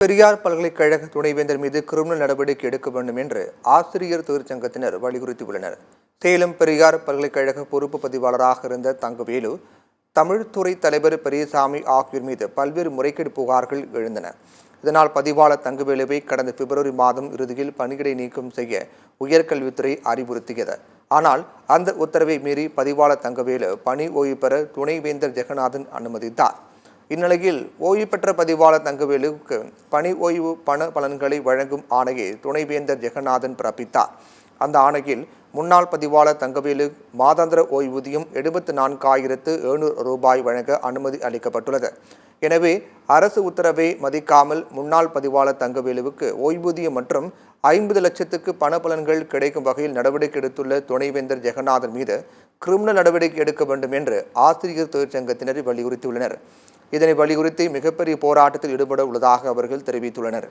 பெரியார் பல்கலைக்கழக துணைவேந்தர் மீது கிரிமினல் நடவடிக்கை எடுக்க வேண்டும் என்று ஆசிரியர் தொழிற்சங்கத்தினர் வலியுறுத்தியுள்ளனர். சேலம் பெரியார் பல்கலைக்கழக பொறுப்பு பதிவாளராக இருந்த தங்கவேலு, தமிழ்துறை தலைவர் பெரியசாமி ஆகியோர் மீது பல்வேறு முறைகேடு புகார்கள் எழுந்தன. இதனால் பதிவாளர் தங்கவேலுவை கடந்த பிப்ரவரி மாதம் இறுதியில் பணியிடை நீக்கம் செய்ய உயர்கல்வித்துறை அறிவுறுத்தியது. ஆனால் அந்த உத்தரவை மீறி பதிவாளர் தங்கவேலு பணி ஓய்வு பெற துணைவேந்தர் ஜெகநாதன் அனுமதித்தார். இந்நிலையில் ஓய்வு பெற்ற பதிவாளர் தங்கவேலுவுக்கு பணி ஓய்வு பண பலன்களை வழங்கும் ஆணையை துணைவேந்தர் ஜெகநாதன் பிறப்பித்தார். அந்த ஆணையில் முன்னாள் பதிவாளர் தங்கவேலு மாதாந்திர ஓய்வூதியம் 74,700 ரூபாய் வழங்க அனுமதி அளிக்கப்பட்டுள்ளது. எனவே அரசு உத்தரவை மதிக்காமல் முன்னாள் பதிவாளர் தங்கவேலுவுக்கு ஓய்வூதியம் மற்றும் 50 லட்சத்துக்கு பண பலன்கள் கிடைக்கும் வகையில் நடவடிக்கை எடுத்துள்ள துணைவேந்தர் ஜெகநாதன் மீது கிரிமினல் நடவடிக்கை எடுக்க வேண்டும் என்று ஆசிரியர் தொழிற்சங்கத்தினர் வலியுறுத்தியுள்ளனர். இதனை வலியுறுத்தி மிகப்பெரிய போராட்டத்தில் ஈடுபட உள்ளதாக அவர்கள் தெரிவித்துள்ளனர்.